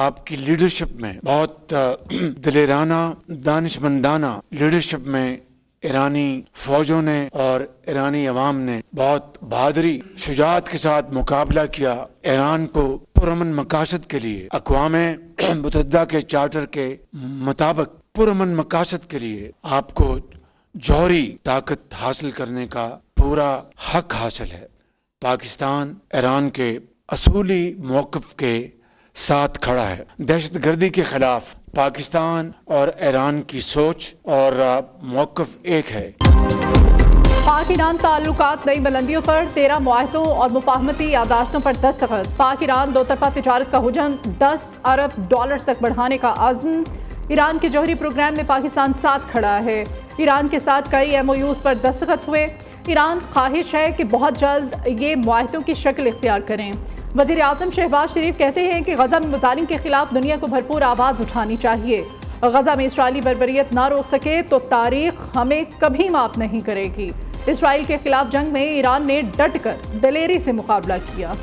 आपकी लीडरशिप में, बहुत दिलेराना दानिशमंदाना लीडरशिप में ईरानी फौजों ने और ईरानी अवाम ने बहुत बहादुरी शुजाअत के साथ मुकाबला किया। ईरान को पुरअमन मकासद के लिए अक़वाम मुत्तहिदा के चार्टर के मुताबिक पुरअमन मकासद के लिए आपको जौहरी ताकत हासिल करने का पूरा हक हासिल है। पाकिस्तान ईरान के असूली मौक़िफ़ के साथ खड़ा है। दहशतगर्दी के खिलाफ पाकिस्तान और ईरान की सोच और मौक़िफ़ एक है। पाक ईरान ताल्लुकात नई बुलंदियों पर 13 मुआहदों और मुफाहमती यादाश्तों पर दस्तखत। पाक ईरान दो तरफा तिजारत का हुजम $10 अरब तक बढ़ाने का आज़म। ईरान के जौहरी प्रोग्राम में पाकिस्तान साथ खड़ा है। ईरान के साथ कई MOUs पर दस्तखत हुए। ईरान ख्वाहिश है कि बहुत जल्द ये मुआहदों की शक्ल इख्तियार करें। वज़ीर आज़म शहबाज शरीफ कहते हैं कि गज़ा में मुजालिम के खिलाफ दुनिया को भरपूर आवाज़ उठानी चाहिए। गज़ा में इसराइली बर्बरियत ना रोक सके तो तारीख हमें कभी माफ़ नहीं करेगी। इसराइल के खिलाफ जंग में ईरान ने डट कर दिलेरी से मुकाबला किया।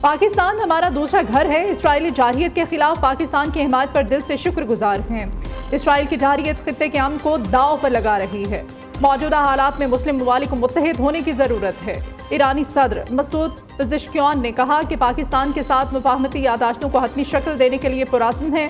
पाकिस्तान हमारा दूसरा घर है। इसराइली जारहियत के खिलाफ पाकिस्तान की हिमायत पर दिल से शुक्रगुजार हैं। इसराइल की जारहियत खित्ते के अमन को दांव पर लगा रही है। मौजूदा हालात में मुस्लिम ममालिक को मुत्तहिद होने की ज़रूरत है। ईरानी सदर मसूद पेज़ेश्कियान ने कहा कि पाकिस्तान के साथ मुफाहमती यादाश्तों को हतमी शक्ल देने के लिए पुरअज़्म है।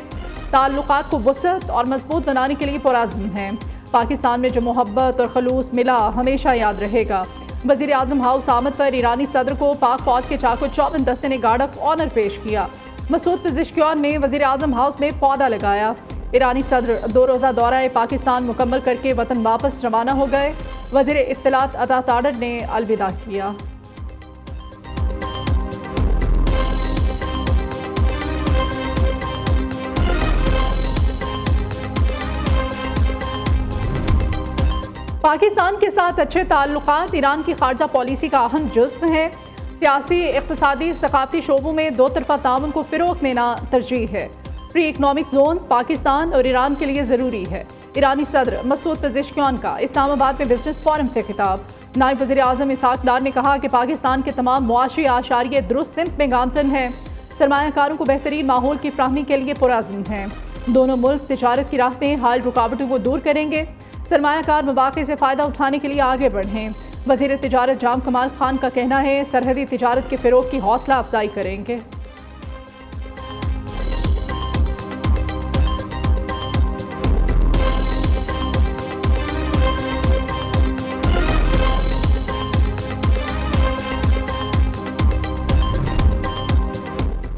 ताल्लुकात को वसअत और मजबूत बनाने के लिए पुरअज़्म है। पाकिस्तान में जो मोहब्बत और खलूस मिला हमेशा याद रहेगा। वज़ीर आज़म हाउस आमद पर ईरानी सदर को पाक फौज के चाको चौबंद दस्ते ने गार्ड ऑफ ऑनर पेश किया। मसूद पेज़ेश्कियान ने वज़ीर आज़म हाउस में पौधा लगाया। ईरानी सदर 2 रोज़ा दौरा पाकिस्तान मुकम्मल करके वतन वापस रवाना हो गए। वज़ीर इत्तलात अता ताडर ने अलविदा किया। पाकिस्तान के साथ अच्छे ताल्लुकात ईरान की खारजा पॉलिसी का अहम जुज़्व है। सियासी, इक़्तिसादी, सक़ाफ़ती शोबों में दो तरफ़ा ताउन को फ़रोग़ देना तरजीह है। प्री इकनॉमिक जोन पाकिस्तान और ईरान के लिए ज़रूरी है। ईरानी सदर मसूद पेज़ेश्कियान का इस्लामाबाद में बिजनेस फोरम से खिताब। नायब वज़ीर आज़म इसहाक़ डार ने कहा कि पाकिस्तान के तमाम मुआशी आशारिये दुरुस्त सिमत में गामज़न हैं। सरमायाकारों को बेहतरीन माहौल की फ़राहमी के लिए पुरअज़्म हैं। दोनों मुल्क तिजारत की राह में हाल रुकावटों को दूर करेंगे। सरमायाकार मौक़े से फ़ायदा उठाने के लिए आगे बढ़ें। वज़ीर तिजारत जाम कमाल खान का कहना है सरहदी तिजारत के फ़रोग़ की हौसला अफजाई करेंगे।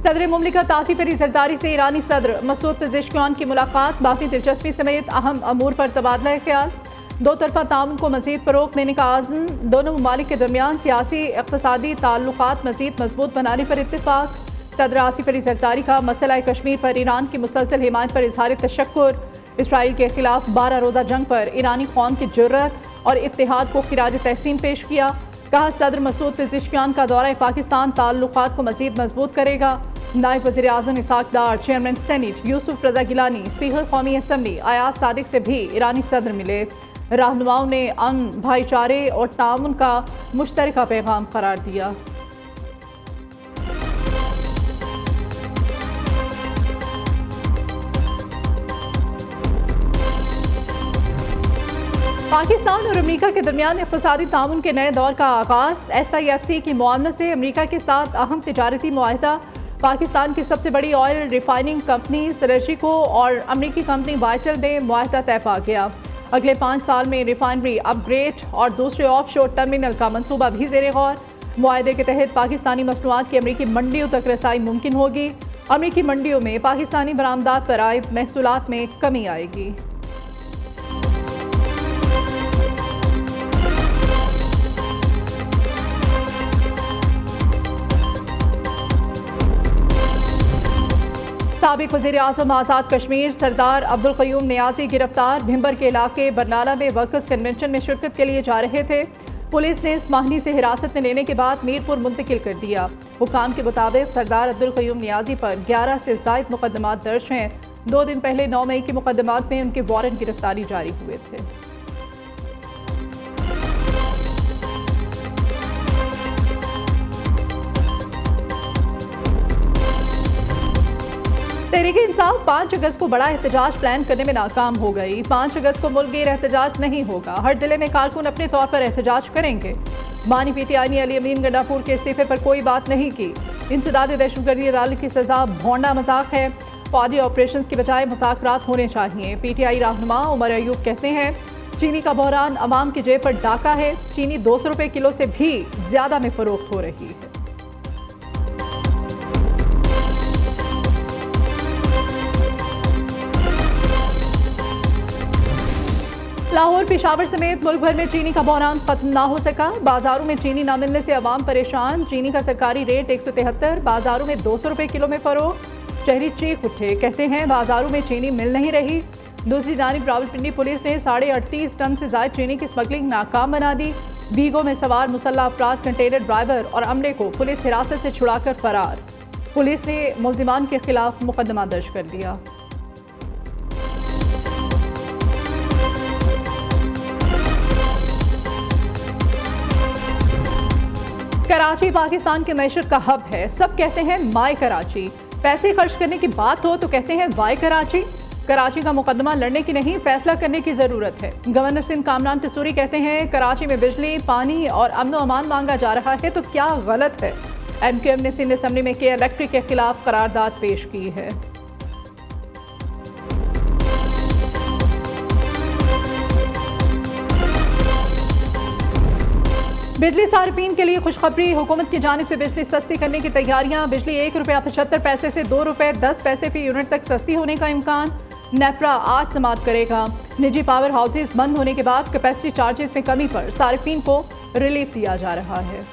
सदर मुमलिकत आसिफ अली ज़रदारी से ईरानी सदर मसूद पेज़ेश्कियान की मुलाकात। बाकी दिलचस्पी समेत अहम अमूर पर तबादला ख्याल। दो तरफ़ा ताउन को मज़ीद फ़रोग़ देने का आज़म। दोनों ममालिक के दरमियान सियासी इक़्तिसादी ताल्लुकात मज़ीद मजबूत बनाने पर इत्तेफ़ाक। सदर आसिफ अली ज़रदारी का मसला कश्मीर पर ईरान की मुसलसल हिमायत पर इज़हार तशक्कुर। इसराइल के खिलाफ 12 रोज़ा जंग पर ईरानी कौम की जुर्रत और इत्तेहाद को खिराज तहसीन पेश किया। कहा सदर मसूद पेज़ेश्कियान का दौरा पाकिस्तान ताल्लुकात को मज़ीद मजबूत करेगा। नायब वज़ीर आज़म इसहाक़ डार, चेयरमैन सेनेट यूसुफ रज़ा गिलानी, स्पीकर कौमी असम्बली अयाज सादिक से भी ईरानी सदर मिले। रहनुमाओं ने अमन, भाईचारे और ताउन का मुश्तरका पैगाम करार दिया। पाकिस्तान और अमेरिका के दरमियान इक़्तिसादी ताउन के नए दौर का आगाज़। SIFC की मुआवनत से अमेरिका के साथ अहम तिजारती मुआहिदा। पाकिस्तान की सबसे बड़ी ऑयल रिफाइनिंग कंपनी सेरेशिको और अमेरिकी कंपनी वाइटल में मुआहिदा तय पा गया। अगले 5 साल में रिफाइनरी अपग्रेड और दूसरे ऑफशोर टर्मिनल का मंसूबा भी ज़ेरे गौर। मुआहिदे के तहत पाकिस्तानी मसनूआत की अमेरिकी मंडियों तक रसाई मुमकिन होगी। अमेरिकी मंडियों में पाकिस्तानी बरामदात पर आए महसूलात में कमी आएगी। साबिक वज़ीर आज़म आज़ाद कश्मीर सरदार अब्दुल क़य्यूम नियाज़ी गिरफ्तार। भिंबर के इलाके बरनाला में वर्कर्स कन्वेंशन में शिरकत के लिए जा रहे थे। पुलिस ने इस्माहनी से हिरासत में लेने के बाद मीरपुर मुंतकिल कर दिया। हुकाम के मुताबिक सरदार अब्दुल क़य्यूम नियाज़ी पर 11 से ज़ायद मुकदमात दर्ज हैं। 2 दिन पहले 9 मई के मुकदमात में उनके वारंट गिरफ्तारी जारी हुए थे। तहरीक इंसाफ 5 अगस्त को बड़ा एहतजाज प्लान करने में नाकाम हो गई। 5 अगस्त को मुल्कगीर एहतजाज नहीं होगा। हर जिले में कारकुन अपने तौर पर एहतजाज करेंगे। बानी पीटीआई ने अली अमीन गंडापुर के इस्तीफे पर कोई बात नहीं की। इंसदाद दहशतगर्दी अदालत की सजा भौंडा मजाक है। फौजी ऑपरेशन की बजाय मुज़ाकरात होने चाहिए। पीटीआई रहनुमा उमर अयूब कहते हैं चीनी का बहरान अवाम की जेब पर डाका है। चीनी 200 रुपए किलो से भी ज्यादा में फरोख्त हो रही है। लाहौर पेशावर समेत मुल्क भर में चीनी का बहरान खत्म ना हो सका। बाजारों में चीनी ना मिलने से अवाम परेशान। चीनी का सरकारी रेट 173, बाजारों में 200 रुपए किलो में फरोख्त। शहरी चीख उठे, कहते हैं बाजारों में चीनी मिल नहीं रही। दूसरी जानिब रावलपिंडी पुलिस ने 38.5 टन से ज्यादा चीनी की स्मगलिंग नाकाम बना दी। बीगो में सवार मुसल्लह अफराद, कंटेनर ड्राइवर और अमले को पुलिस हिरासत से छुड़ाकर फरार। पुलिस ने मुल्जिमान के खिलाफ मुकदमा दर्ज कर दिया। कराची पाकिस्तान के मैशत का हब है। सब कहते हैं माय कराची। पैसे खर्च करने की बात हो तो कहते हैं वाई कराची। कराची का मुकदमा लड़ने की नहीं, फैसला करने की जरूरत है। गवर्नर सिंध कामरान तसूरी कहते हैं कराची में बिजली, पानी और अमन व अमान मांगा जा रहा है तो क्या गलत है। MQM ने सिंध असम्बली में के इलेक्ट्रिक के खिलाफ करारदाद पेश की है। बिजली सार्फिन के लिए खुशखबरी, हुकूमत की जानिब से बिजली सस्ती करने की तैयारियां। बिजली ₹1.75 से ₹2.10 फी यूनिट तक सस्ती होने का इम्कान। नेपरा आज समाप्त करेगा। निजी पावर हाउसेज बंद होने के बाद कैपेसिटी चार्जेस में कमी पर सार्फिन को रिलीफ दिया जा रहा है।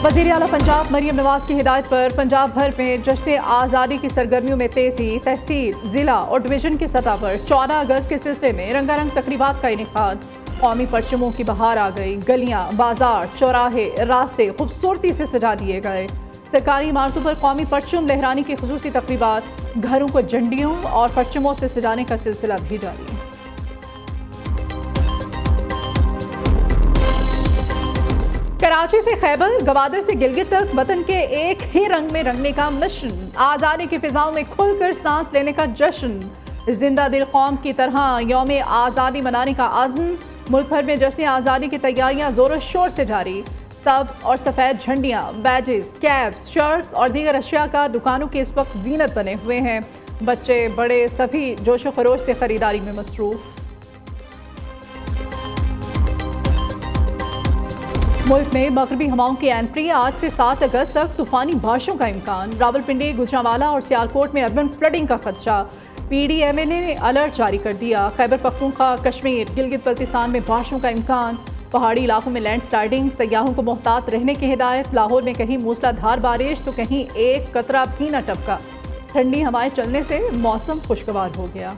वज़ीर आला पंजाब मरियम नवाज की हिदायत पर पंजाब भर में जश्न आज़ादी की सरगर्मियों में तेजी। तहसील, जिला और डिवीजन की सतह पर 14 अगस्त के सिलसिले में रंगारंग तकरीबात का इनेकाद। कौमी परचमों की बहार आ गई। गलियां, बाजार, चौराहे, रास्ते खूबसूरती से सजा दिए गए। सरकारी इमारतों पर कौमी परचम लहराने की खुसूसी तकरीबात। घरों को झंडियों और परचमों से सजाने का सिलसिला भी जारी। कराची से खैबर, गवादर से गिलगित तक वतन के एक ही रंग में रंगने का मिशन। आज़ादी की फिजाओं में खुलकर सांस लेने का जश्न। जिंदा दिल कौम की तरह यौम आज़ादी मनाने का आज़म। मुल्क भर में जश्न आज़ादी की तैयारियां जोरों शोर से जारी। सब्ज और सफ़ेद झंडियां, बैजेस, कैप्स, शर्ट्स और दीगर अशिया का दुकानों की इस वक्त जीनत बने हुए हैं। बच्चे बड़े सभी जोशो खरोश से खरीदारी में मसरूफ। मुल्क में मगरबी हवाओं की एंट्री। आज से 7 अगस्त तक तूफानी बारिशों का इम्कान। रावलपिंडी, गुजरांवाला और सियालकोट में अर्बन फ्लडिंग का खदशा। PDMA ने अलर्ट जारी कर दिया। खैबर पख्तूनख्वा, कश्मीर, गिलगित बल्तिस्तान में बारिशों का इम्कान। पहाड़ी इलाकों में लैंडस्लाइडिंग, सयाहों को मोहतात रहने की हिदायत। लाहौर में कहीं मूसलाधार बारिश तो कहीं एक कतरा भी न टपका। ठंडी हवाएं चलने से मौसम खुशगवार हो गया।